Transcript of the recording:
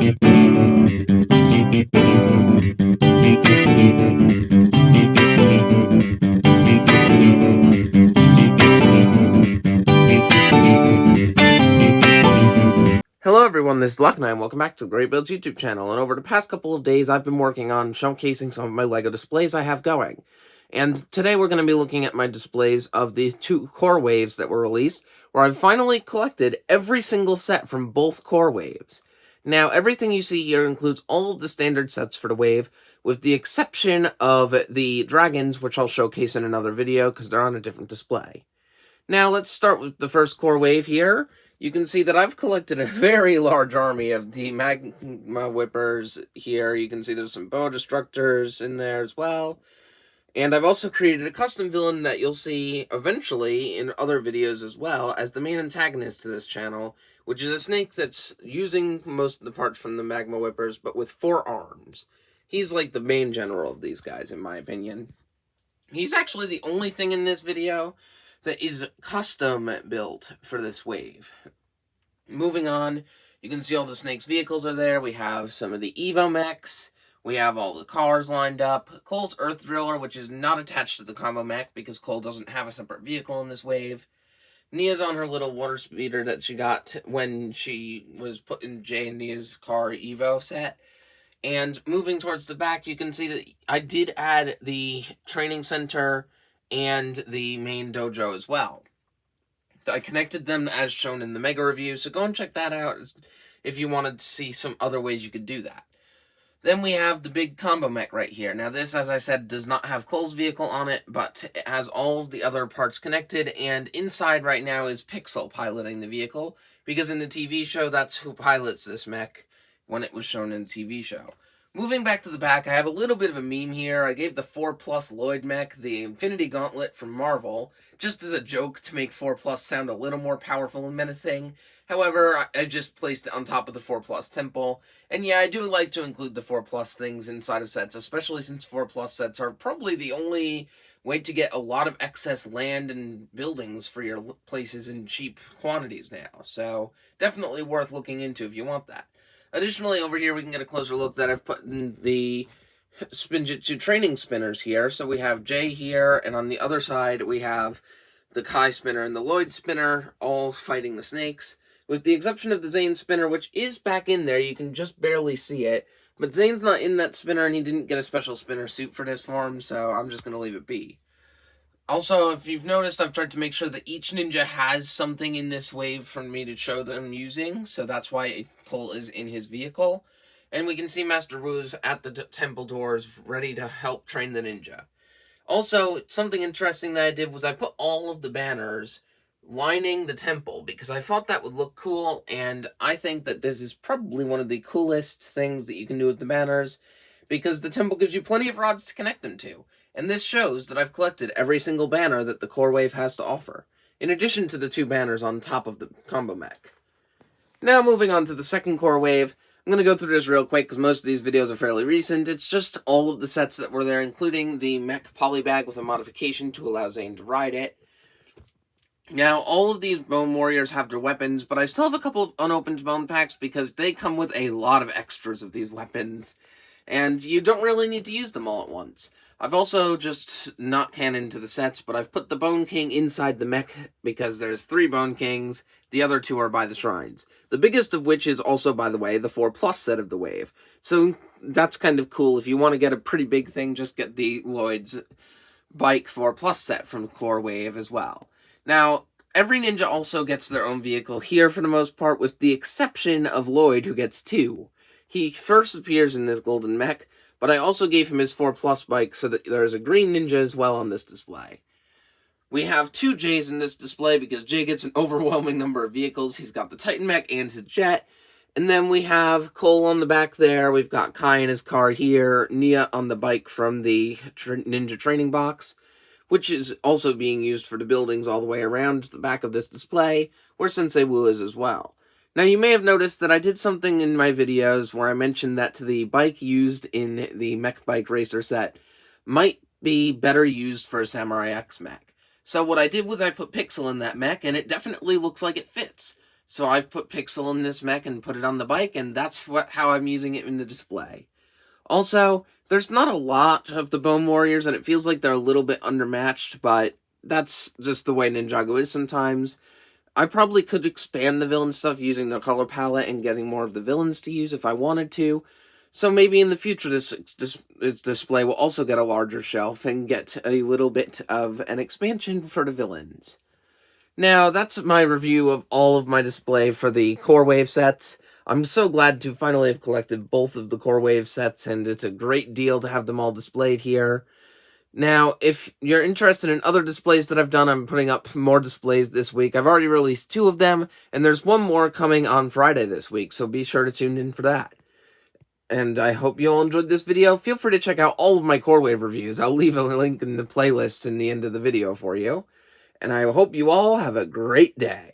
Hello everyone, this is Luck9, welcome back to the Great Builds YouTube channel, and over the past couple of days I've been working on showcasing some of my LEGO displays I have going. And today we're going to be looking at my displays of the 2 core waves that were released, where I've finally collected every single set from both core waves. Now, everything you see here includes all of the standard sets for the wave, with the exception of the dragons, which I'll showcase in another video because they're on a different display. Now, let's start with the first core wave here. You can see that I've collected a very large army of the magma whippers here. You can see there's some bow destructors in there as well. And I've also created a custom villain that you'll see eventually in other videos as well as the main antagonist to this channel, which is a snake that's using most of the parts from the magma whippers, but with 4 arms. He's like the main general of these guys, in my opinion. He's actually the only thing in this video that is custom built for this wave. Moving on, you can see all the Snake's vehicles are there. We have some of the Evo mechs. We have all the cars lined up. Cole's Earth Driller, which is not attached to the combo mech because Cole doesn't have a separate vehicle in this wave. Nia's on her little water speeder that she got when she was put in Jay and Nia's car Evo set. And moving towards the back, you can see that I did add the training center and the main dojo as well. I connected them as shown in the Mega Review, so go and check that out if you wanted to see some other ways you could do that. Then we have the big combo mech right here. Now this, as I said, does not have Cole's vehicle on it, but it has all of the other parts connected, and inside right now is Pixel piloting the vehicle, because in the TV show, that's who pilots this mech when it was shown in the TV show. Moving back to the back, I have a little bit of a meme here. I gave the 4+ Lloyd mech the Infinity Gauntlet from Marvel, just as a joke to make 4+ sound a little more powerful and menacing. However, I just placed it on top of the 4+ Temple. And yeah, I do like to include the 4+ things inside of sets, especially since 4+ sets are probably the only way to get a lot of excess land and buildings for your places in cheap quantities now. So, definitely worth looking into if you want that. Additionally, over here we can get a closer look that I've put in the Spinjitzu training spinners here. So we have Jay here, and on the other side we have the Kai spinner and the Lloyd spinner, all fighting the snakes. With the exception of the Zane spinner, which is back in there, you can just barely see it. But Zane's not in that spinner, and he didn't get a special spinner suit for this form, so I'm just going to leave it be. Also, if you've noticed, I've tried to make sure that each ninja has something in this wave for me to show them using, so that's why Cole is in his vehicle. And we can see Master Wu's at the temple doors, ready to help train the ninja. Also, something interesting that I did was I put all of the banners lining the temple, because I thought that would look cool, and I think that this is probably one of the coolest things that you can do with the banners, because the temple gives you plenty of rods to connect them to. And this shows that I've collected every single banner that the core wave has to offer, in addition to the 2 banners on top of the combo mech. Now moving on to the second core wave, I'm going to go through this real quick because most of these videos are fairly recent. It's just all of the sets that were there, including the mech polybag with a modification to allow Zane to ride it. Now, all of these Bone Warriors have their weapons, but I still have a couple of unopened bone packs because they come with a lot of extras of these weapons, and you don't really need to use them all at once. I've also just not canoned to the sets, but I've put the Bone King inside the mech because there's 3 Bone Kings, the other 2 are by the shrines. The biggest of which is also, by the way, the 4+ set of the wave. So that's kind of cool. If you want to get a pretty big thing, just get the Lloyd's Bike 4+ set from Core Wave as well. Now, every ninja also gets their own vehicle here for the most part, with the exception of Lloyd, who gets 2. He first appears in this golden mech, but I also gave him his 4+ bike so that there's a green ninja as well on this display. We have 2 Jays in this display because Jay gets an overwhelming number of vehicles. He's got the Titan mech and his jet. And then we have Cole on the back there. We've got Kai in his car here. Nia on the bike from the ninja training box, which is also being used for the buildings all the way around the back of this display, where Sensei Wu is as well. Now, you may have noticed that I did something in my videos where I mentioned that the bike used in the Mech Bike Racer set might be better used for a Samurai X mech. So what I did was I put Pixel in that mech, and it definitely looks like it fits. So I've put Pixel in this mech and put it on the bike, and that's how I'm using it in the display. Also, there's not a lot of the Bone Warriors, and it feels like they're a little bit undermatched, but that's just the way Ninjago is sometimes. I probably could expand the villain stuff using their color palette and getting more of the villains to use if I wanted to. So maybe in the future this display will also get a larger shelf and get a little bit of an expansion for the villains. Now, that's my review of all of my display for the Core Wave sets. I'm so glad to finally have collected both of the Core Wave sets, and it's a great deal to have them all displayed here. Now, if you're interested in other displays that I've done, I'm putting up more displays this week. I've already released 2 of them, and there's one more coming on Friday this week, so be sure to tune in for that. And I hope you all enjoyed this video. Feel free to check out all of my Core Wave reviews. I'll leave a link in the playlist in the end of the video for you. And I hope you all have a great day.